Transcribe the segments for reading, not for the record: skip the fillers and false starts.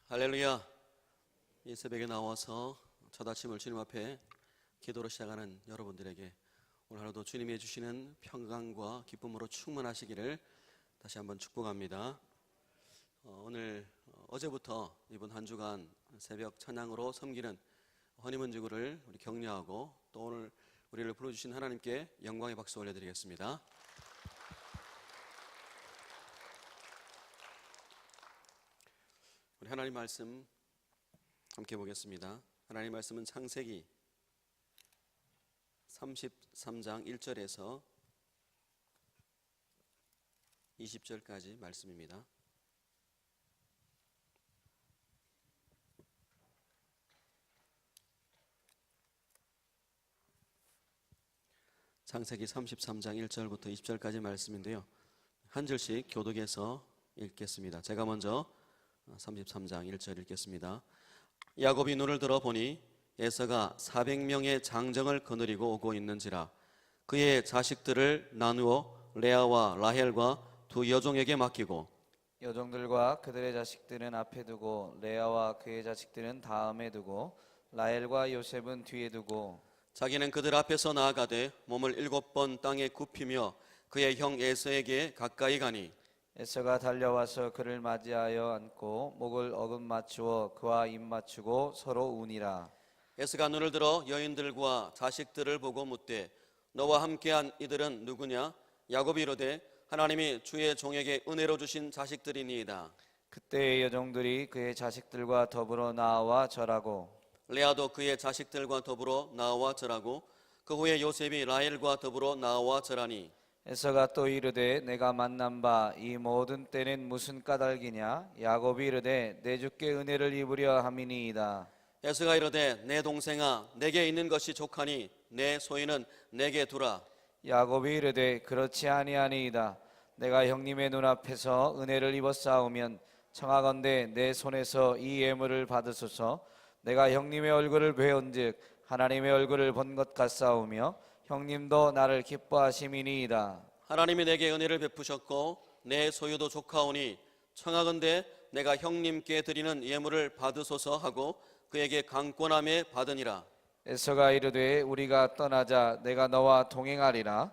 할렐루야. 이 새벽에 나와서 첫 아침을 주님 앞에 기도로 시작하는 여러분들에게 오늘 하루도 주님이 해주시는 평강과 기쁨으로 충만하시기를 다시 한번 축복합니다. 오늘 어제부터 이번 한 주간 새벽 찬양으로 섬기는 허니문지구를 우리 격려하고 또 오늘 우리를 불러주신 하나님께 영광의 박수 올려드리겠습니다. 우리 하나님 말씀 함께 보겠습니다. 하나님 말씀은 창세기 33장 1절에서 20절까지 말씀입니다. 창세기 33장 1절부터 20절까지 말씀인데요, 한 절씩 교독해서 읽겠습니다. 제가 먼저 33장 1절 읽겠습니다. 야곱이 눈을 들어 보니 에서가 400명의 장정을 거느리고 오고 있는지라 그의 자식들을 나누어 레아와 라헬과 두 여종에게 맡기고 여종들과 그들의 자식들은 앞에 두고 레아와 그의 자식들은 다음에 두고 라헬과 요셉은 뒤에 두고 자기는 그들 앞에서 나아가되 몸을 7번 땅에 굽히며 그의 형 에서에게 가까이 가니 에서가 달려와서 그를 맞이하여 안고 목을 어금 맞추어 그와 입 맞추고 서로 우니라. 에서가 눈을 들어 여인들과 자식들을 보고 묻되 너와 함께한 이들은 누구냐? 야곱이 이르되 하나님이 주의 종에게 은혜로 주신 자식들이니이다. 그때의 여종들이 그의 자식들과 더불어 나와 절하고 레아도 그의 자식들과 더불어 나와 절하고 그 후에 요셉이 라헬과 더불어 나와 절하니 에서가 또 이르되 내가 만난 바 이 모든 때는 무슨 까닭이냐? 야곱이 이르되 내 주께 은혜를 입으려 함이니이다. 에서가 이르되 내 동생아 내게 있는 것이 족하니 내 소유는 내게 두라. 야곱이 이르되 그렇지 아니하니이다. 내가 형님의 눈앞에서 은혜를 입었사오면 청하건대 내 손에서 이 예물을 받으소서. 내가 형님의 얼굴을 배운즉 하나님의 얼굴을 본 것 같사오며 형님도 나를 기뻐하심이니이다. 하나님이 내게 은혜를 베푸셨고 내 소유도 족하오니 청하건대 내가 형님께 드리는 예물을 받으소서 하고 그에게 강권함에 받으니라. 에서가 이르되 우리가 떠나자. 내가 너와 동행하리라.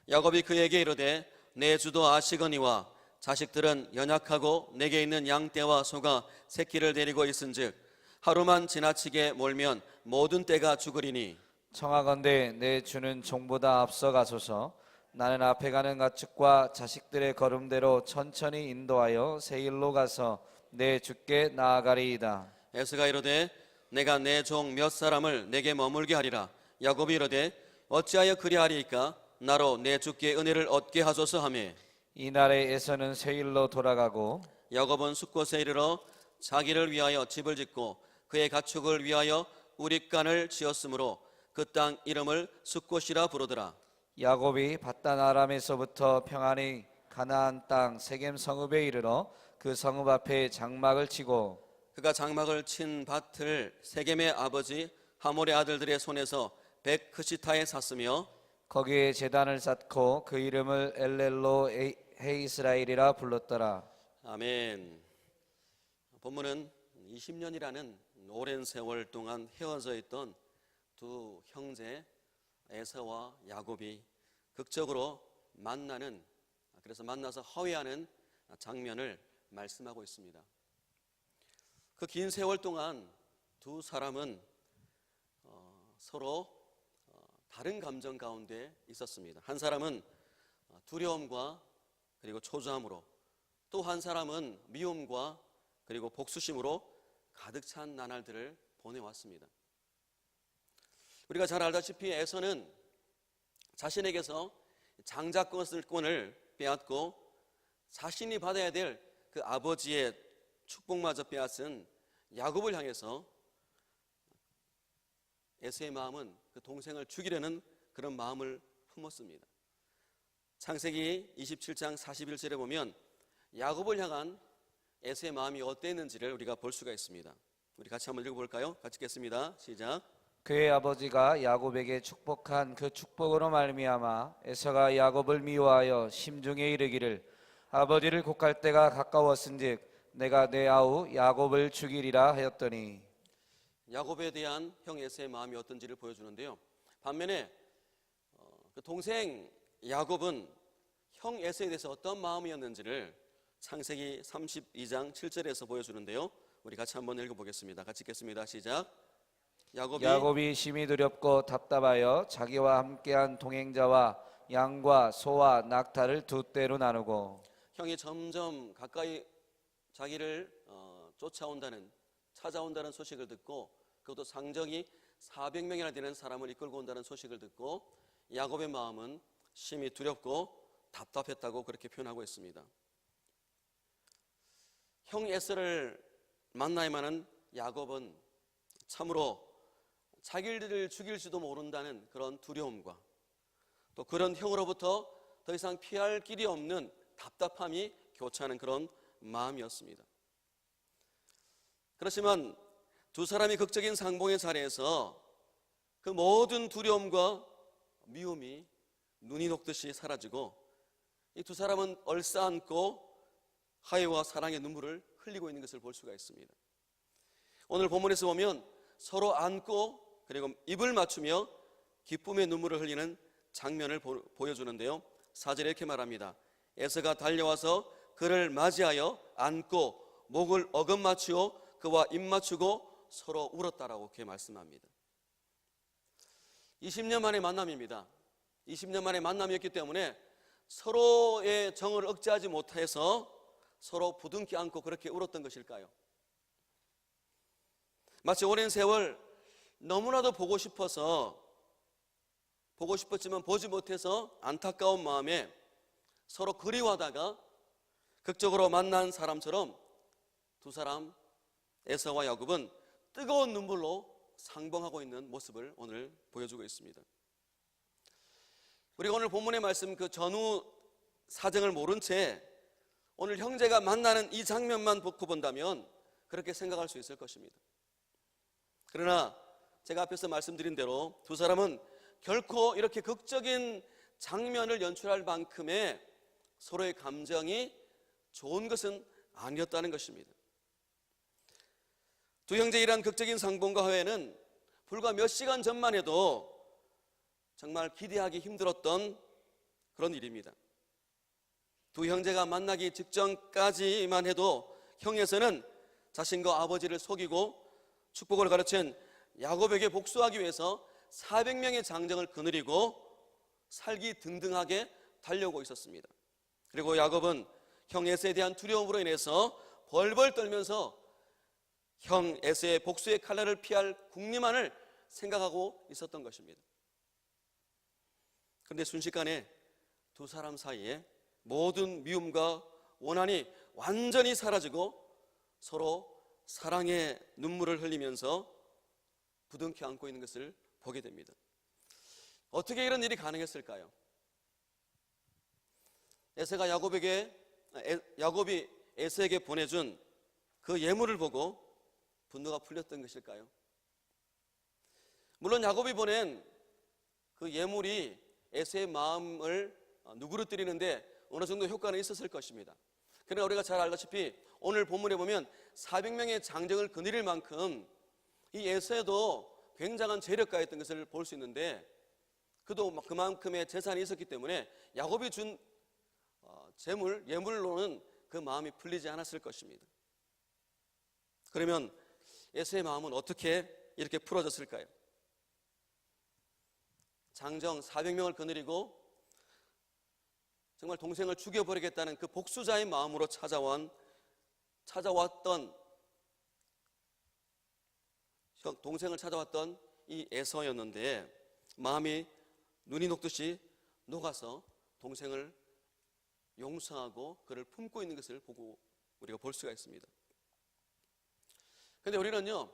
야곱이 그에게 이르되 내 주도 아시거니와 자식들은 연약하고 내게 있는 양떼와 소가 새끼를 데리고 있은즉 하루만 지나치게 몰면 모든 떼가 죽으리니 청하건대 내 주는 종보다 앞서 가소서. 나는 앞에 가는 가축과 자식들의 걸음대로 천천히 인도하여 세일로 가서 내 주께 나아가리이다. 에서가 이르되 내가 내 종 몇 사람을 내게 머물게 하리라. 야곱이 이르되 어찌하여 그리하리이까? 나로 내 주께 은혜를 얻게 하소서 하매 이날에 에서는 세일로 돌아가고 야곱은 숫곳에 이르러 자기를 위하여 집을 짓고 그의 가축을 위하여 우릿간을 지었으므로 그 땅 이름을 숫곳이라 부르더라. 야곱이 밧단 아람에서부터 평안히 가나안 땅 세겜 성읍에 이르러 그 성읍 앞에 장막을 치고 그가 장막을 친 밭을 세겜의 아버지 하몰의 아들들의 손에서 백크시타에 샀으며 거기에 제단을 쌓고 그 이름을 엘렐로 헤이스라엘이라 불렀더라. 아멘. 본문은 20년이라는 오랜 세월 동안 헤어져 있던 두 형제 에서와 야곱이 극적으로 만나는, 그래서 만나서 화해하는 장면을 말씀하고 있습니다. 그 긴 세월 동안 두 사람은 서로 다른 감정 가운데 있었습니다. 한 사람은 두려움과 그리고 초조함으로, 또 한 사람은 미움과 그리고 복수심으로 가득 찬 나날들을 보내왔습니다. 우리가 잘 알다시피 에서는 자신에게서 장자권을 빼앗고 자신이 받아야 될 그 아버지의 축복마저 빼앗은 야곱을 향해서 에서의 마음은 그 동생을 죽이려는 그런 마음을 품었습니다. 창세기 27장 41절에 보면 야곱을 향한 에서의 마음이 어땠는지를 우리가 볼 수가 있습니다. 우리 같이 한번 읽어볼까요? 같이 읽겠습니다. 시작. 그의 아버지가 야곱에게 축복한 그 축복으로 말미암아 에서가 야곱을 미워하여 심중에 이르기를 아버지를 곡할 때가 가까웠은즉 내가 내 아우 야곱을 죽이리라 하였더니 야곱에 대한 형 에서의 마음이 어떤지를 보여주는데요. 반면에 그 동생 야곱은 형 에서에 대해서 어떤 마음이었는지를 창세기 32장 7절에서 보여주는데요. 우리 같이 한번 읽어보겠습니다. 같이 읽겠습니다. 시작. 야곱이 심히 두렵고 답답하여 자기와 함께한 동행자와 양과 소와 낙타를 두 떼로 나누고 형이 점점 가까이 자기를 찾아온다는 소식을 듣고 그것도 상정이 400명이나 되는 사람을 이끌고 온다는 소식을 듣고 야곱의 마음은 심히 두렵고 답답했다고 그렇게 표현하고 있습니다. 형 에서를 만나야만은 야곱은 참으로 자기를 죽일지도 모른다는 그런 두려움과 또 그런 형으로부터 더 이상 피할 길이 없는 답답함이 교차하는 그런 마음이었습니다. 그렇지만 두 사람이 극적인 상봉의 자리에서 그 모든 두려움과 미움이 눈이 녹듯이 사라지고 이 두 사람은 얼싸안고 화해와 사랑의 눈물을 흘리고 있는 것을 볼 수가 있습니다. 오늘 본문에서 보면 서로 안고 그리고 입을 맞추며 기쁨의 눈물을 흘리는 장면을 보여주는데요. 4절에 이렇게 말합니다. 에서가 달려와서 그를 맞이하여 안고 목을 어금맞추어 그와 입 맞추고 서로 울었다라고 그렇게 말씀합니다. 20년 만의 만남입니다. 20년 만의 만남이었기 때문에 서로의 정을 억제하지 못해서 서로 부둥켜 안고 그렇게 울었던 것일까요? 마치 오랜 세월 너무나도 보고 싶었지만 보지 못해서 안타까운 마음에 서로 그리워하다가 극적으로 만난 사람처럼 두 사람 에서와 야곱은 뜨거운 눈물로 상봉하고 있는 모습을 오늘 보여주고 있습니다. 우리가 오늘 본문의 말씀 그 전후 사정을 모른 채 오늘 형제가 만나는 이 장면만 보고 본다면 그렇게 생각할 수 있을 것입니다. 그러나 제가 앞에서 말씀드린 대로 두 사람은 결코 이렇게 극적인 장면을 연출할 만큼의 서로의 감정이 좋은 것은 아니었다는 것입니다. 두 형제의 이러한 극적인 상봉과 화해는 불과 몇 시간 전만 해도 정말 기대하기 힘들었던 그런 일입니다. 두 형제가 만나기 직전까지만 해도 형에서는 자신과 아버지를 속이고 축복을 가르친 야곱에게 복수하기 위해서 400명의 장정을 거느리고 살기 등등하게 달려오고 있었습니다. 그리고 야곱은 형 에서에 대한 두려움으로 인해서 벌벌 떨면서 형 에서의 복수의 칼날을 피할 궁리만을 생각하고 있었던 것입니다. 그런데 순식간에 두 사람 사이에 모든 미움과 원한이 완전히 사라지고 서로 사랑의 눈물을 흘리면서 부둥켜 안고 있는 것을 보게 됩니다. 어떻게 이런 일이 가능했을까요? 야곱이 에서에게 보내준 그 예물을 보고 분노가 풀렸던 것일까요? 물론 야곱이 보낸 그 예물이 에서의 마음을 누그러뜨리는데 어느 정도 효과는 있었을 것입니다. 그러나 우리가 잘 알다시피 오늘 본문에 보면 400명의 장정을 거느릴 만큼 이 에서도 굉장한 재력가였던 것을 볼 수 있는데 그도 그만큼의 재산이 있었기 때문에 야곱이 준 예물로는 그 마음이 풀리지 않았을 것입니다. 그러면 에서의 마음은 어떻게 이렇게 풀어졌을까요? 장정 400명을 거느리고 정말 동생을 죽여버리겠다는 그 복수자의 마음으로 동생을 찾아왔던 이 에서였는데 마음이 눈이 녹듯이 녹아서 동생을 용서하고 그를 품고 있는 것을 보고 우리가 볼 수가 있습니다. 그런데 우리는요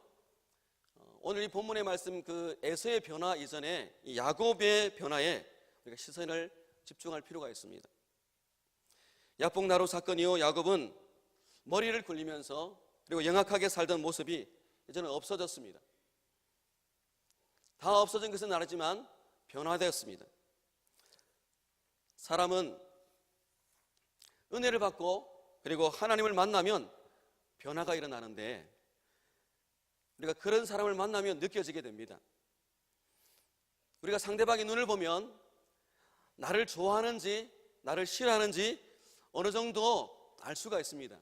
오늘 이 본문의 말씀 그 에서의 변화 이전에 이 야곱의 변화에 우리가 시선을 집중할 필요가 있습니다. 야복나루 사건 이후 야곱은 머리를 굴리면서 그리고 영악하게 살던 모습이 이제는 없어졌습니다. 다 없어진 것은 아니지만 변화되었습니다. 사람은 은혜를 받고 그리고 하나님을 만나면 변화가 일어나는데 우리가 그런 사람을 만나면 느껴지게 됩니다. 우리가 상대방의 눈을 보면 나를 좋아하는지 나를 싫어하는지 어느 정도 알 수가 있습니다.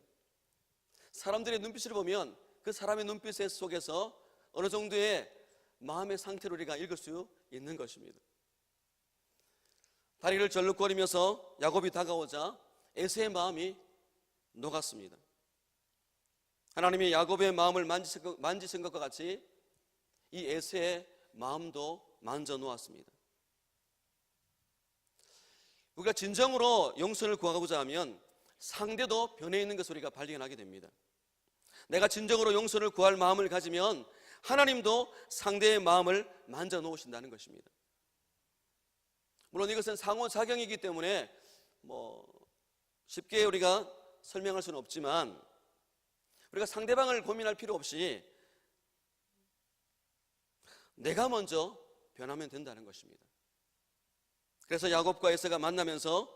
사람들의 눈빛을 보면 그 사람의 눈빛 속에서 어느 정도의 마음의 상태를 우리가 읽을 수 있는 것입니다. 다리를 절룩거리면서 야곱이 다가오자 에서의 마음이 녹았습니다. 하나님이 야곱의 마음을 만지신 것과 같이 이 에서의 마음도 만져 놓았습니다. 우리가 진정으로 용서를 구하고자 하면 상대도 변해 있는 것을 우리가 발견하게 됩니다. 내가 진정으로 용서를 구할 마음을 가지면 하나님도 상대의 마음을 만져 놓으신다는 것입니다. 물론 이것은 상호작용이기 때문에 쉽게 우리가 설명할 수는 없지만 우리가 상대방을 고민할 필요 없이 내가 먼저 변하면 된다는 것입니다. 그래서 야곱과 에서가 만나면서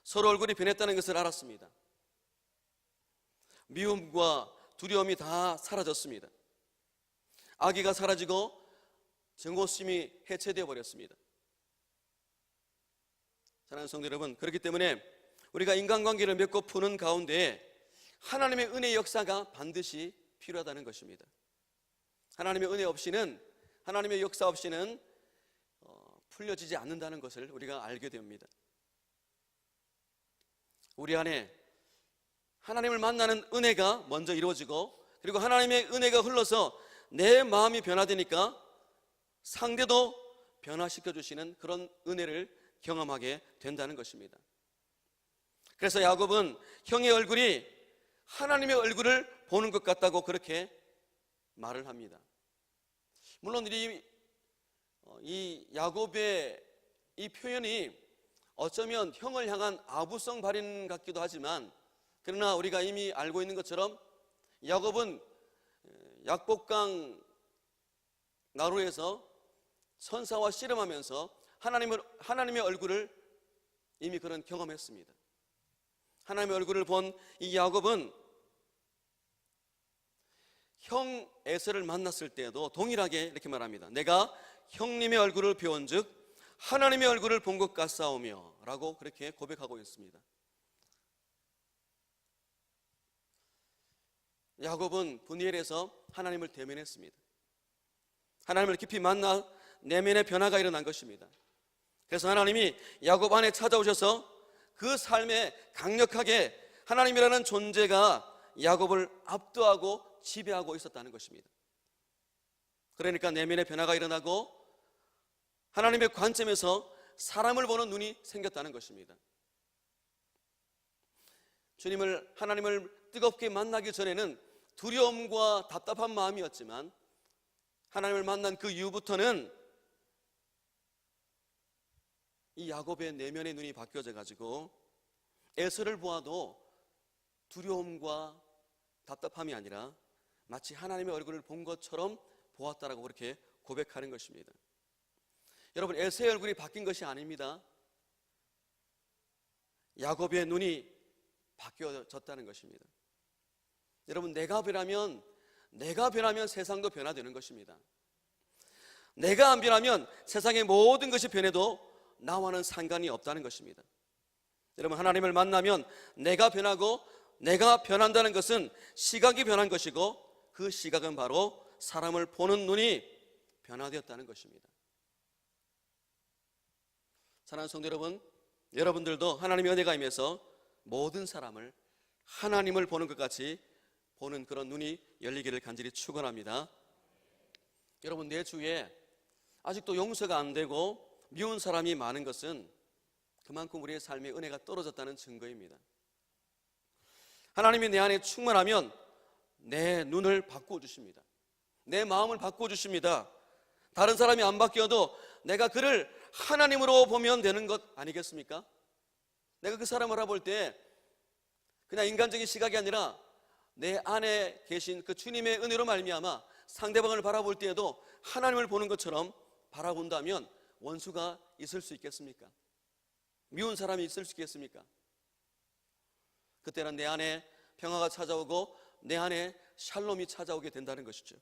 서로 얼굴이 변했다는 것을 알았습니다. 미움과 두려움이 다 사라졌습니다. 악의가 사라지고 증오심이 해체되어 버렸습니다. 사랑하는 성도 여러분, 그렇기 때문에 우리가 인간관계를 맺고 푸는 가운데 하나님의 은혜의 역사가 반드시 필요하다는 것입니다. 하나님의 은혜 없이는, 하나님의 역사 없이는 풀려지지 않는다는 것을 우리가 알게 됩니다. 우리 안에 하나님을 만나는 은혜가 먼저 이루어지고, 그리고 하나님의 은혜가 흘러서 내 마음이 변화되니까 상대도 변화시켜 주시는 그런 은혜를 경험하게 된다는 것입니다. 그래서 야곱은 형의 얼굴이 하나님의 얼굴을 보는 것 같다고 그렇게 말을 합니다. 물론 이 야곱의 이 표현이 어쩌면 형을 향한 아부성 발현 같기도 하지만, 그러나 우리가 이미 알고 있는 것처럼 야곱은 약복강 나루에서 선사와 씨름하면서 하나님의 얼굴을 이미 그런 경험했습니다. 하나님의 얼굴을 본 이 야곱은 형 에서를 만났을 때에도 동일하게 이렇게 말합니다. 내가 형님의 얼굴을 배운즉 하나님의 얼굴을 본 것 같사오며 라고 그렇게 고백하고 있습니다. 야곱은 브니엘에서 하나님을 대면했습니다. 하나님을 깊이 만나 내면의 변화가 일어난 것입니다. 그래서 하나님이 야곱 안에 찾아오셔서 그 삶에 강력하게 하나님이라는 존재가 야곱을 압도하고 지배하고 있었다는 것입니다. 그러니까 내면의 변화가 일어나고 하나님의 관점에서 사람을 보는 눈이 생겼다는 것입니다. 하나님을 뜨겁게 만나기 전에는 두려움과 답답한 마음이었지만 하나님을 만난 그 이후부터는 이 야곱의 내면의 눈이 바뀌어져 가지고 에서를 보아도 두려움과 답답함이 아니라 마치 하나님의 얼굴을 본 것처럼 보았다라고 그렇게 고백하는 것입니다. 여러분, 에서의 얼굴이 바뀐 것이 아닙니다. 야곱의 눈이 바뀌어졌다는 것입니다. 여러분, 내가 변하면 세상도 변화되는 것입니다. 내가 안 변하면 세상의 모든 것이 변해도 나와는 상관이 없다는 것입니다. 여러분, 하나님을 만나면 내가 변하고 내가 변한다는 것은 시각이 변한 것이고, 그 시각은 바로 사람을 보는 눈이 변화되었다는 것입니다. 사랑하는 성도 여러분, 여러분들도 하나님의 은혜가 임해서 모든 사람을 하나님을 보는 것 같이 보는 그런 눈이 열리기를 간절히 축원합니다. 여러분, 내 주위에 아직도 용서가 안 되고 미운 사람이 많은 것은 그만큼 우리의 삶의 은혜가 떨어졌다는 증거입니다. 하나님이 내 안에 충만하면 내 눈을 바꾸어 주십니다. 내 마음을 바꾸어 주십니다. 다른 사람이 안 바뀌어도 내가 그를 하나님으로 보면 되는 것 아니겠습니까? 내가 그 사람을 알아볼 때 그냥 인간적인 시각이 아니라 내 안에 계신 그 주님의 은혜로 말미암아 상대방을 바라볼 때에도 하나님을 보는 것처럼 바라본다면 원수가 있을 수 있겠습니까? 미운 사람이 있을 수 있겠습니까? 그때는 내 안에 평화가 찾아오고 내 안에 샬롬이 찾아오게 된다는 것이죠.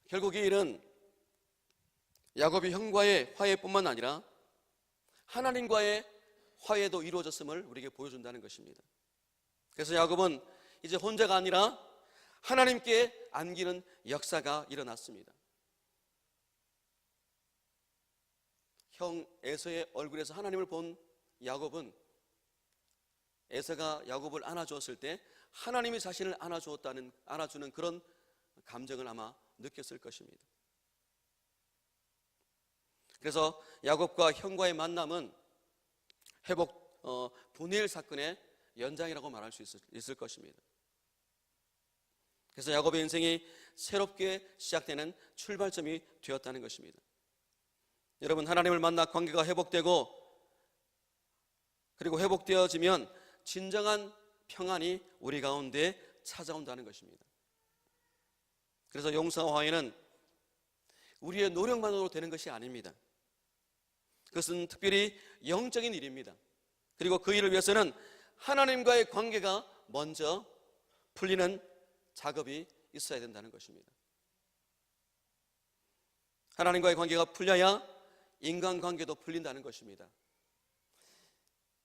결국 이 일은 야곱이 형과의 화해뿐만 아니라 하나님과의 화해도 이루어졌음을 우리에게 보여준다는 것입니다. 그래서 야곱은 이제 혼자가 아니라 하나님께 안기는 역사가 일어났습니다. 형 에서의 얼굴에서 하나님을 본 야곱은 에서가 야곱을 안아주었을 때 하나님이 자신을 안아주는 그런 감정을 아마 느꼈을 것입니다. 그래서 야곱과 형과의 만남은 회복 분이엘 사건의 연장이라고 말할 수 있을 것입니다. 그래서 야곱의 인생이 새롭게 시작되는 출발점이 되었다는 것입니다. 여러분, 하나님을 만나 관계가 회복되고 그리고 회복되어지면 진정한 평안이 우리 가운데 찾아온다는 것입니다. 그래서 용서와 화해는 우리의 노력만으로 되는 것이 아닙니다. 그것은 특별히 영적인 일입니다. 그리고 그 일을 위해서는 하나님과의 관계가 먼저 풀리는 작업이 있어야 된다는 것입니다. 하나님과의 관계가 풀려야 인간관계도 풀린다는 것입니다.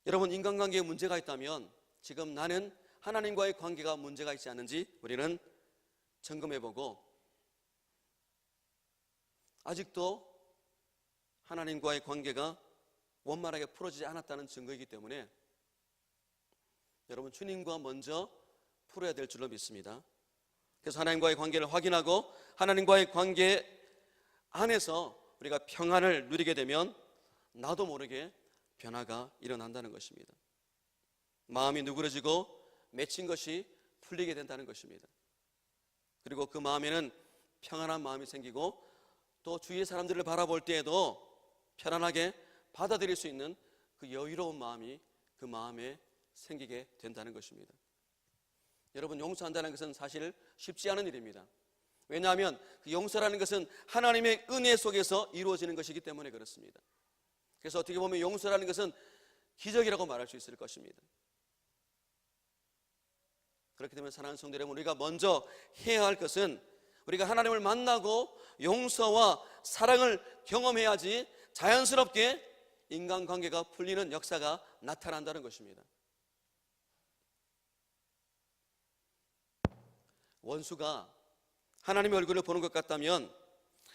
여러분, 인간관계에 문제가 있다면 지금 나는 하나님과의 관계가 문제가 있지 않은지 우리는 점검해보고, 아직도 하나님과의 관계가 원만하게 풀어지지 않았다는 증거이기 때문에 여러분, 주님과 먼저 풀어야 될 줄로 믿습니다. 그래서 하나님과의 관계를 확인하고 하나님과의 관계 안에서 우리가 평안을 누리게 되면 나도 모르게 변화가 일어난다는 것입니다. 마음이 누그러지고 맺힌 것이 풀리게 된다는 것입니다. 그리고 그 마음에는 평안한 마음이 생기고 또 주위의 사람들을 바라볼 때에도 편안하게 받아들일 수 있는 그 여유로운 마음이 그 마음에 생기게 된다는 것입니다. 여러분, 용서한다는 것은 사실 쉽지 않은 일입니다. 왜냐하면 그 용서라는 것은 하나님의 은혜 속에서 이루어지는 것이기 때문에 그렇습니다. 그래서 어떻게 보면 용서라는 것은 기적이라고 말할 수 있을 것입니다. 그렇기 때문에 사랑하는 성도 여러분, 우리가 먼저 해야 할 것은 우리가 하나님을 만나고 용서와 사랑을 경험해야지 자연스럽게 인간관계가 풀리는 역사가 나타난다는 것입니다. 원수가 하나님의 얼굴을 보는 것 같다면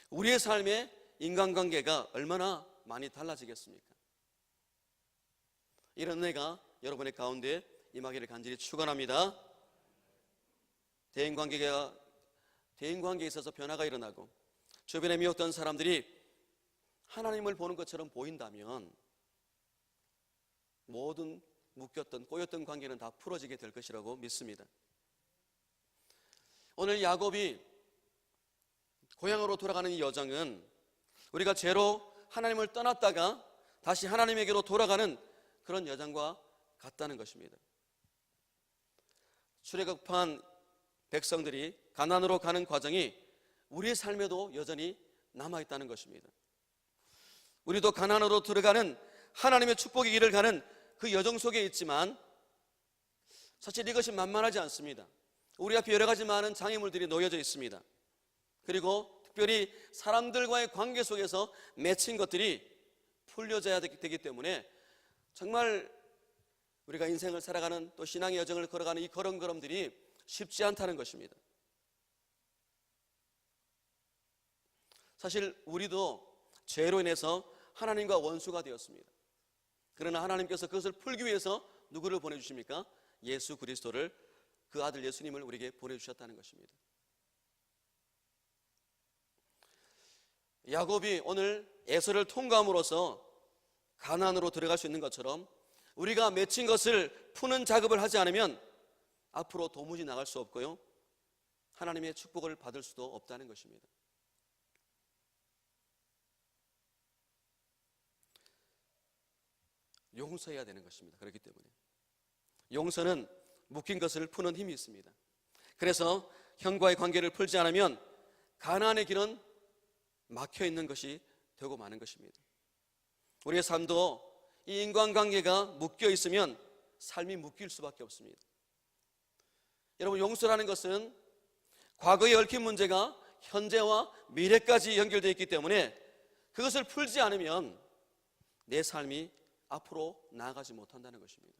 우리의 삶의 인간관계가 얼마나 많이 달라지겠습니까? 이런 은혜가 여러분의 가운데 임하기를 간절히 축원합니다. 대인관계에 있어서 변화가 일어나고 주변에 미웠던 사람들이 하나님을 보는 것처럼 보인다면 모든 묶였던 꼬였던 관계는 다 풀어지게 될 것이라고 믿습니다. 오늘 야곱이 고향으로 돌아가는 이 여정은 우리가 죄로 하나님을 떠났다가 다시 하나님에게로 돌아가는 그런 여정과 같다는 것입니다. 출애굽한 백성들이 가나안으로 가는 과정이 우리의 삶에도 여전히 남아있다는 것입니다. 우리도 가나안으로 들어가는 하나님의 축복의 길을 가는 그 여정 속에 있지만 사실 이것이 만만하지 않습니다. 우리 앞에 여러 가지 많은 장애물들이 놓여져 있습니다. 그리고 특별히 사람들과의 관계 속에서 맺힌 것들이 풀려져야 되기 때문에 정말 우리가 인생을 살아가는 또 신앙의 여정을 걸어가는 이 걸음걸음들이 쉽지 않다는 것입니다. 사실 우리도 죄로 인해서 하나님과 원수가 되었습니다. 그러나 하나님께서 그것을 풀기 위해서 누구를 보내주십니까? 예수 그리스도를, 그 아들 예수님을 우리에게 보내주셨다는 것입니다. 야곱이 오늘 에서를 통과함으로써 가나안으로 들어갈 수 있는 것처럼 우리가 맺힌 것을 푸는 작업을 하지 않으면 앞으로 도무지 나갈 수 없고요, 하나님의 축복을 받을 수도 없다는 것입니다. 용서해야 되는 것입니다. 그렇기 때문에 용서는 묶인 것을 푸는 힘이 있습니다. 그래서 형과의 관계를 풀지 않으면 가나안의 길은 막혀 있는 것이 되고 마는 것입니다. 우리의 삶도 이 인간관계가 묶여 있으면 삶이 묶일 수밖에 없습니다. 여러분, 용서라는 것은 과거에 얽힌 문제가 현재와 미래까지 연결되어 있기 때문에 그것을 풀지 않으면 내 삶이 앞으로 나아가지 못한다는 것입니다.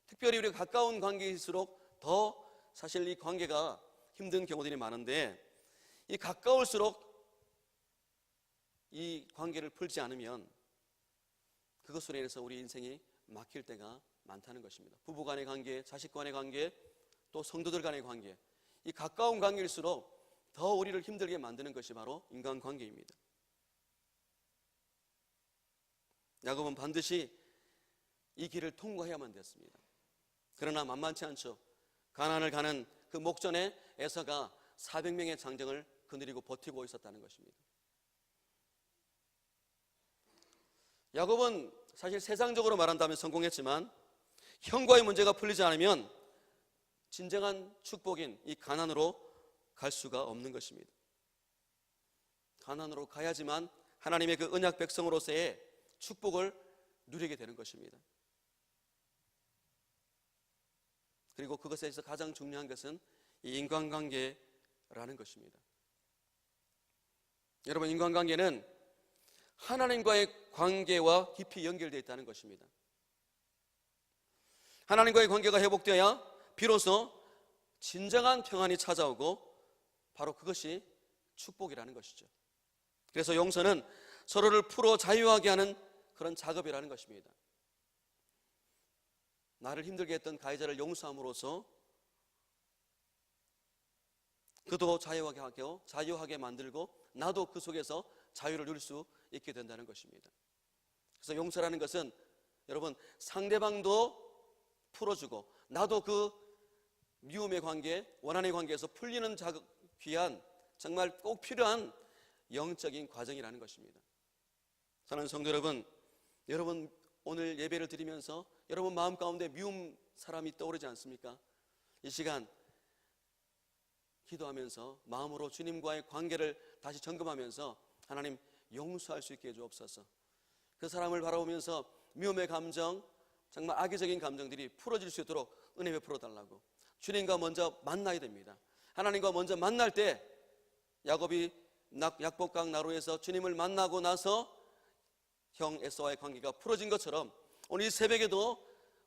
특별히 우리가 가까운 관계일수록 더 사실 이 관계가 힘든 경우들이 많은데, 이 가까울수록 이 관계를 풀지 않으면 그것으로 인해서 우리 인생이 막힐 때가 많다는 것입니다. 부부 간의 관계, 자식 간의 관계, 또 성도들 간의 관계, 이 가까운 관계일수록 더 우리를 힘들게 만드는 것이 바로 인간관계입니다. 야곱은 반드시 이 길을 통과해야만 됐습니다. 그러나 만만치 않죠. 가나안을 가는 그 목전에 에서가 400명의 장정을 거느리고 버티고 있었다는 것입니다. 야곱은 사실 세상적으로 말한다면 성공했지만 형과의 문제가 풀리지 않으면 진정한 축복인 이 가나안으로 갈 수가 없는 것입니다. 가나안으로 가야지만 하나님의 그 언약 백성으로서의 축복을 누리게 되는 것입니다. 그리고 그것에서 가장 중요한 것은 이 인간관계라는 것입니다. 여러분, 인간관계는 하나님과의 관계와 깊이 연결되어 있다는 것입니다. 하나님과의 관계가 회복되어야 비로소 진정한 평안이 찾아오고 바로 그것이 축복이라는 것이죠. 그래서 용서는 서로를 풀어 자유하게 하는 그런 작업이라는 것입니다. 나를 힘들게 했던 가해자를 용서함으로써 그도 자유하게 만들고 나도 그 속에서 자유를 누릴 수 있게 된다는 것입니다. 그래서 용서라는 것은 여러분, 상대방도 풀어주고 나도 그 미움의 관계, 원한의 관계에서 풀리는 귀한, 정말 꼭 필요한 영적인 과정이라는 것입니다. 사랑하는 성도 여러분 오늘 예배를 드리면서 여러분 마음 가운데 미움 사람이 떠오르지 않습니까? 이 시간 기도하면서 마음으로 주님과의 관계를 다시 점검하면서 하나님, 용서할 수 있게 해주옵소서. 그 사람을 바라보면서 미움의 감정, 정말 악의적인 감정들이 풀어질 수 있도록 은혜 베풀어 달라고. 주님과 먼저 만나야 됩니다. 하나님과 먼저 만날 때 야곱이 약복강 나루에서 주님을 만나고 나서 형 에서와의 관계가 풀어진 것처럼 오늘 이 새벽에도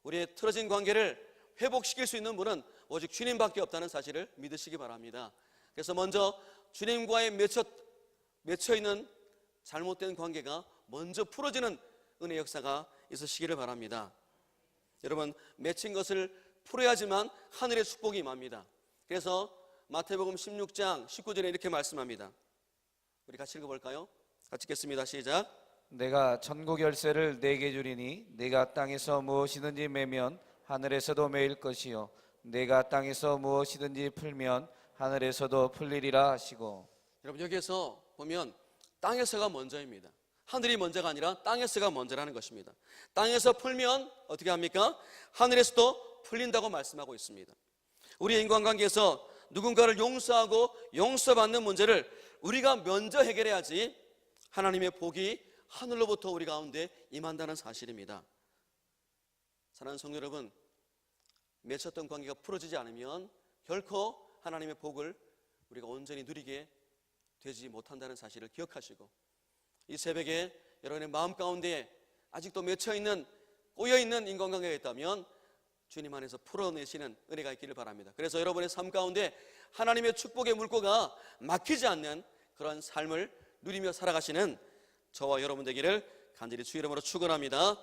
우리의 틀어진 관계를 회복시킬 수 있는 분은 오직 주님밖에 없다는 사실을 믿으시기 바랍니다. 그래서 먼저 주님과의 맺혀있는 잘못된 관계가 먼저 풀어지는 은혜 역사가 있으시기를 바랍니다. 여러분, 맺힌 것을 풀어야지만 하늘의 축복이 임합니다. 그래서 마태복음 16장 19절에 이렇게 말씀합니다. 우리 같이 읽어볼까요? 같이 읽겠습니다. 시작. 내가 천국 열쇠를 네게 주리니 네가 땅에서 무엇이든지 매면 하늘에서도 매일 것이요 내가 땅에서 무엇이든지 풀면 하늘에서도 풀리리라 하시고. 여러분, 여기에서 보면 땅에서가 먼저입니다. 하늘이 먼저가 아니라 땅에서가 먼저라는 것입니다. 땅에서 풀면 어떻게 합니까? 하늘에서도 풀린다고 말씀하고 있습니다. 우리의 인간관계에서 누군가를 용서하고 용서받는 문제를 우리가 먼저 해결해야지 하나님의 복이 하늘로부터 우리 가운데 임한다는 사실입니다. 사랑하는 성도 여러분, 맺혔던 관계가 풀어지지 않으면 결코 하나님의 복을 우리가 온전히 누리게 되지 못한다는 사실을 기억하시고, 이 새벽에 여러분의 마음 가운데 아직도 맺혀있는, 꼬여있는 인간관계가 있다면 주님 안에서 풀어내시는 은혜가 있기를 바랍니다. 그래서 여러분의 삶 가운데 하나님의 축복의 물꼬가 막히지 않는 그런 삶을 누리며 살아가시는 저와 여러분 되기를 간절히 주의 이름으로 축원합니다.